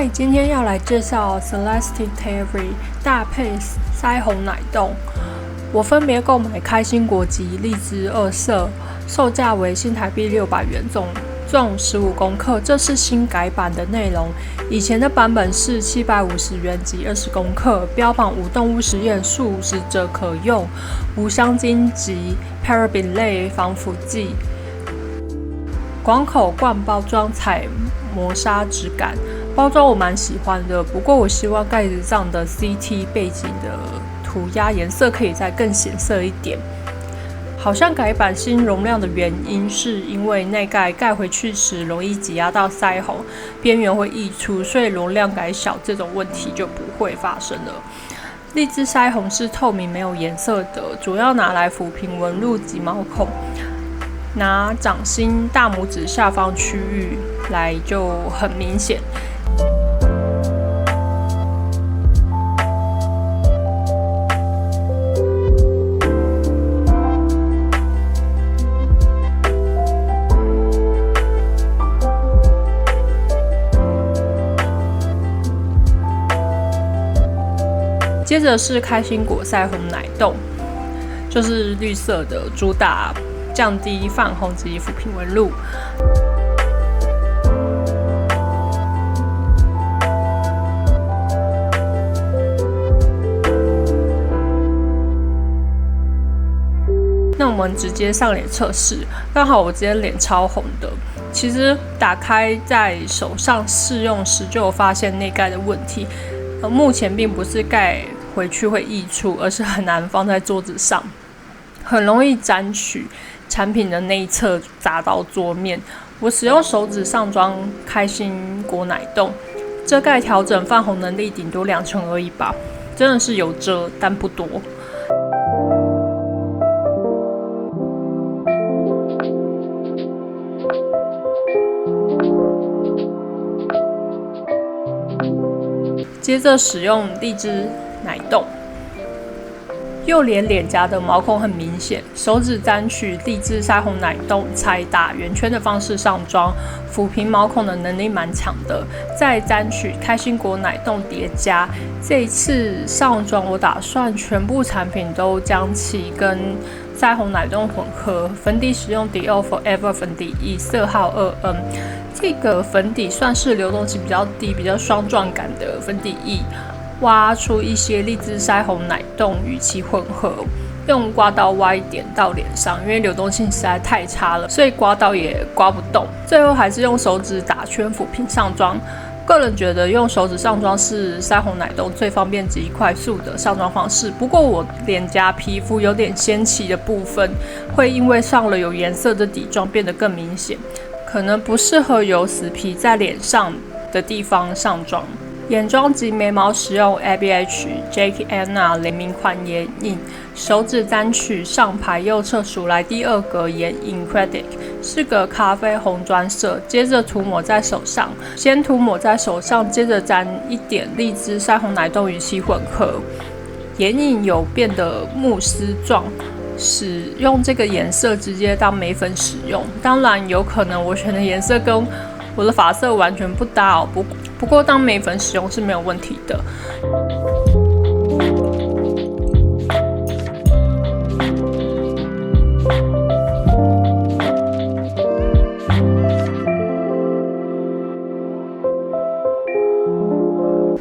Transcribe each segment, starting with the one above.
嗨，今天要来介绍 Celeste Terry 大配腮红奶冻。我分别购买开心果及荔枝2色，售价为新台币600元，总重15公克。这是新改版的内容，以前的版本是750元及20公克，标榜无动物实验，素食者可用，无香精及 paraben 类防腐剂。广口罐包装采磨砂质感，包装我蛮喜欢的，不过我希望盖子上的 CT 背景的涂鸦颜色可以再更显色一点。好像改版新容量的原因是因为内盖盖回去时容易挤压到腮红，边缘会溢出，所以容量改小这种问题就不会发生了。荔枝腮红是透明没有颜色的，主要拿来抚平纹路及毛孔。拿掌心大拇指下方区域来就很明显。接着是开心果腮红奶冻，就是绿色的，主打降低泛红及抚平纹路。那我们直接上脸测试，刚好我今天脸超红的。其实打开在手上试用时就有发现内盖的问题，目前并不是盖回去会溢出，而是很难放在桌子上，很容易沾取产品的内侧砸到桌面。我使用手指上装开心果奶冻，遮盖调整泛红能力顶多2成而已吧，真的是有遮但不多。接着使用荔枝奶冻。右脸颊的毛孔很明显，手指沾取荔枝腮红奶冻，采打圆圈的方式上妆，抚平毛孔的能力蛮强的。再沾取开心果奶冻叠加。这一次上妆，我打算全部产品都将其跟腮红奶冻混合。粉底使用 Dior Forever 粉底液，色号2N。这个粉底算是流动性比较低、比较霜状感的粉底液。挖出一些荔枝腮红奶冻与其混合，用刮刀挖一点到脸上，因为流动性实在太差了，所以刮刀也刮不动。最后还是用手指打圈抚平上妆。个人觉得用手指上妆是腮红奶冻最方便及快速的上妆方式。不过我脸颊皮肤有点纤细的部分，会因为上了有颜色的底妆变得更明显，可能不适合有死皮在脸上的地方上妆。眼妆及眉毛使用 ABH Jake Anna 联名款眼影，手指沾取上排右侧数来第2格眼影 Credit， 是个咖啡红砖色。接着涂抹在手上，先涂抹在手上，接着沾一点荔枝腮红奶冻与其混合。眼影有变得慕斯状，使用这个颜色直接当眉粉使用。当然，有可能我选的颜色跟我的发色完全不搭哦，不过当眉粉使用是没有问题的。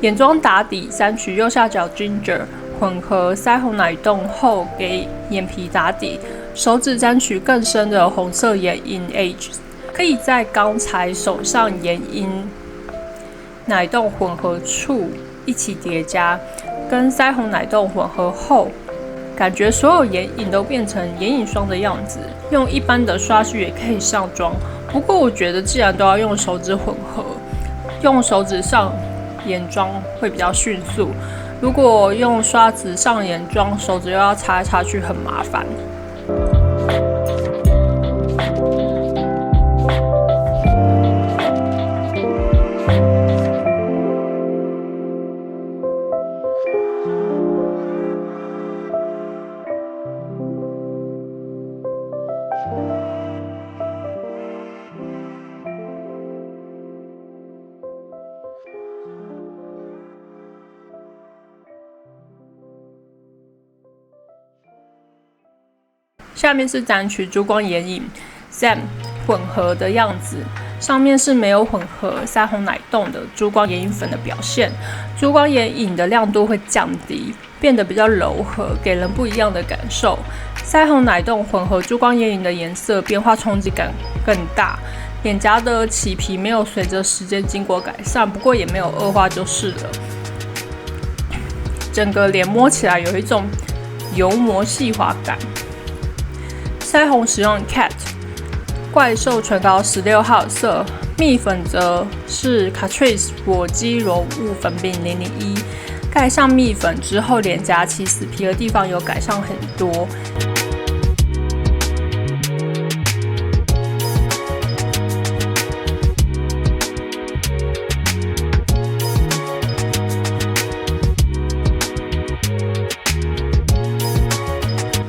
眼妆打底，沾取右下角 Ginger， 混合腮红奶冻后给眼皮打底，手指沾取更深的红色眼影 Age。可以在刚才手上眼影奶冻混合处一起叠加，跟腮红奶冻混合后，感觉所有眼影都变成眼影霜的样子。用一般的刷具也可以上妆，不过我觉得既然都要用手指混合，用手指上眼妆会比较迅速。如果用刷子上眼妆，手指又要擦来擦去，很麻烦。下面是单曲珠光眼影 Sam 混合的样子，上面是没有混合腮红奶冻的珠光眼影粉的表现。珠光眼影的亮度会降低，变得比较柔和，给人不一样的感受。腮红奶冻混合珠光眼影的颜色变化冲击感更大，脸颊的起皮没有随着时间经过改善，不过也没有恶化就是了。整个脸摸起来有一种油膜细滑感。腮红使用 Cat 怪兽唇膏16号色，蜜粉则是 Catrice 果肌柔雾粉饼001。盖上蜜粉之后，脸颊起死皮的地方有改善很多。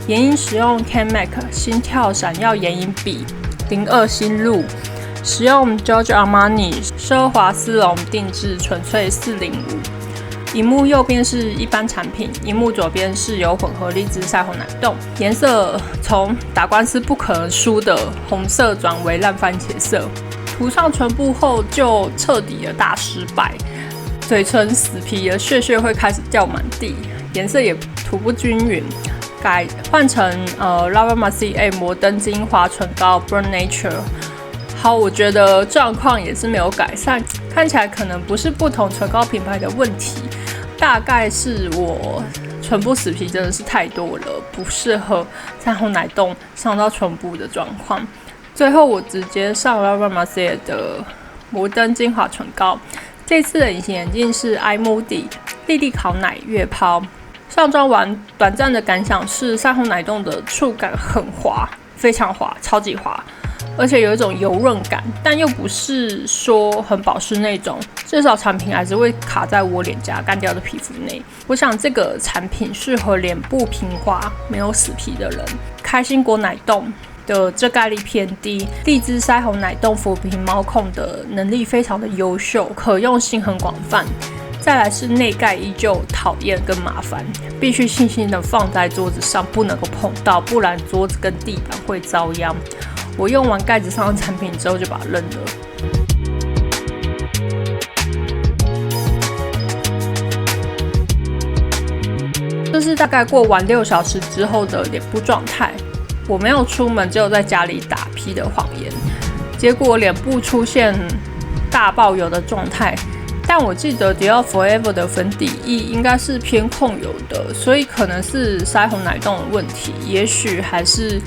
眼影使用 CanMake 心跳闪耀眼影笔02新路，使用 Giorgio Armani 奢华丝绒定制纯粹405。萤幕右边是一般产品，萤幕左边是有混合荔枝腮红奶冻，颜色从打官司不可能输的红色转为烂番茄色。涂上唇部后就彻底的大失败，嘴唇死皮的屑屑会开始掉满地，颜色也涂不均匀。改换成Laura Mercier 摩登精华唇膏 Burn Nature。好，我觉得状况也是没有改善，看起来可能不是不同唇膏品牌的问题，大概是我唇部死皮真的是太多了，不适合腮红奶冻上到唇部的状况。最后我直接上 Laura Mercier 的摩登精华唇膏，这次的隐形眼镜是 iMoody 莉莉烤奶月抛。上妆完短暂的感想是腮红奶冻的触感很滑，非常滑，超级滑，而且有一种油润感，但又不是说很保湿那种，至少产品还是会卡在我脸颊干掉的皮肤内。我想这个产品适合脸部平滑、没有死皮的人。开心果奶冻的遮盖力偏低，荔枝腮红奶冻抚平毛孔的能力非常的优秀，可用性很广泛。再来是内盖依旧讨厌跟麻烦，必须轻轻的放在桌子上，不能够碰到，不然桌子跟地板会遭殃。我用完盖子上的产品之后就把它扔了。这是大概过完6小时之后的脸部状态。我没有出门，只有在家里打屁的谎言，结果脸部出现大爆油的状态。但我记得 Dior Forever 的粉底液应该是偏控油的，所以可能是腮红奶冻的问题，也许还是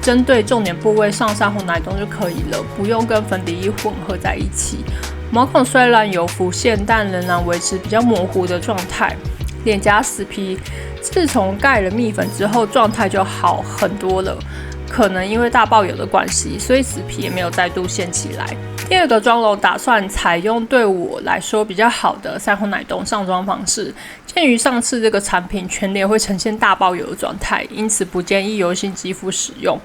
针对重点部位上腮红奶冻就可以了，不用跟粉底液混合在一起。毛孔虽然有浮现，但仍然维持比较模糊的状态。脸颊死皮，自从盖了蜜粉之后，状态就好很多了。可能因为大爆油的关系，所以死皮也没有再度现起来。第二个妆容打算采用对我来说比较好的腮红奶冻上妆方式。鉴于上次这个产品全脸会呈现大爆油的状态，因此不建议油性肌肤使用。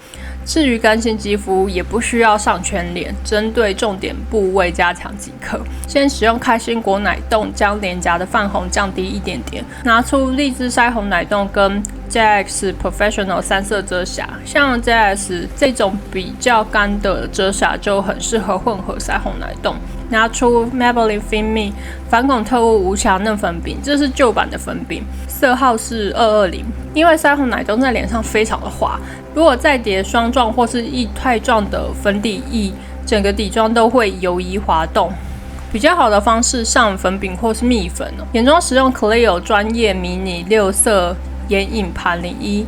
至于干性肌肤，也不需要上全脸，针对重点部位加强即可。先使用开心果奶冻将脸颊的泛红降低一点点，拿出荔枝腮红奶冻跟 JX Professional 3色遮瑕，像 JX 这种比较干的遮瑕就很适合混合腮红奶冻。拿出 Maybelline Fit Me 反孔特务无瑕嫩粉饼，这是旧版的粉饼，色号是220。因为腮红奶冻在脸上非常的滑，如果再叠霜状或是液态状的粉底液，整个底妆都会游移滑动。比较好的方式上粉饼或是蜜粉哦。眼妆使用 Clio 专业迷你6色眼影盘01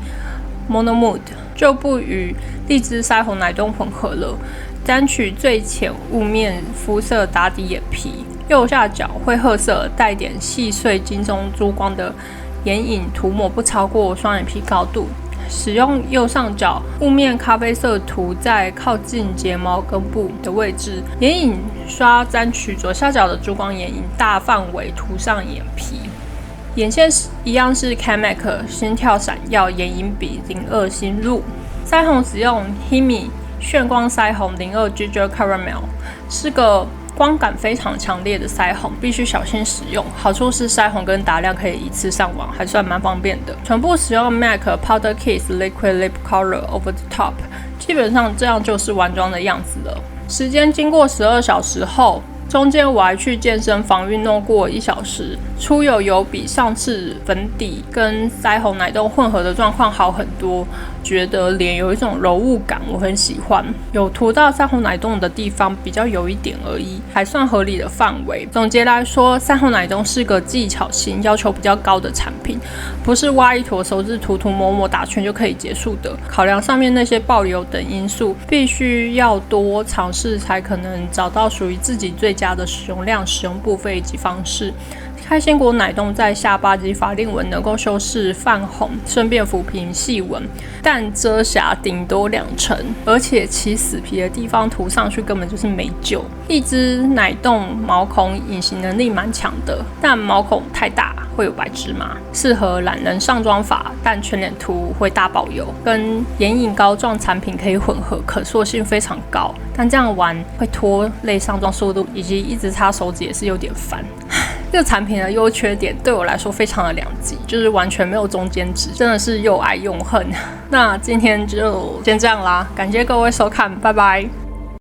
Mono Mood， 就不与荔枝腮红奶冻混合了。单取最浅雾面肤色打底眼皮，右下角灰褐色带点细碎金钟珠光的眼影涂抹不超过双眼皮高度。使用右上角雾面咖啡色涂在靠近睫毛根部的位置，眼影刷沾取左下角的珠光眼影，大范围涂上眼皮。眼线一样是 CanMake 心跳闪耀眼影笔02新路。腮红使用 Himi 炫光腮红02 Ginger Caramel， 是个光感非常强烈的腮红，必须小心使用。好处是腮红跟打亮可以一次上网，还算蛮方便的。全部使用 MAC Powder Kiss Liquid Lip Color Over the Top， 基本上这样就是完妆的样子了。时间经过12小时后，中间我还去健身房运动过1小时，出油有比上次粉底跟腮红奶冻混合的状况好很多，觉得脸有一种柔雾感，我很喜欢。有涂到腮红奶冻的地方比较有一点而已，还算合理的范围。总结来说，腮红奶冻是个技巧型、要求比较高的产品，不是挖一坨手指涂抹抹打圈就可以结束的。考量上面那些爆油等因素，必须要多尝试才可能找到属于自己最佳的使用量、使用部分以及方式。开心果奶冻在下巴及法令纹能够修饰泛红，顺便抚平细纹，但遮瑕顶多2成，而且起死皮的地方涂上去根本就是没救。荔枝奶冻毛孔隐形能力蛮强的，但毛孔太大会有白芝麻，适合懒人上妆法，但全脸涂会大爆油，跟眼影膏状产品可以混合，可塑性非常高，但这样玩会拖累上妆速度，以及一直擦手指也是有点烦。这个产品的优缺点对我来说非常的两极，就是完全没有中间值，真的是又爱又恨。那今天就先这样啦，感谢各位收看，拜拜。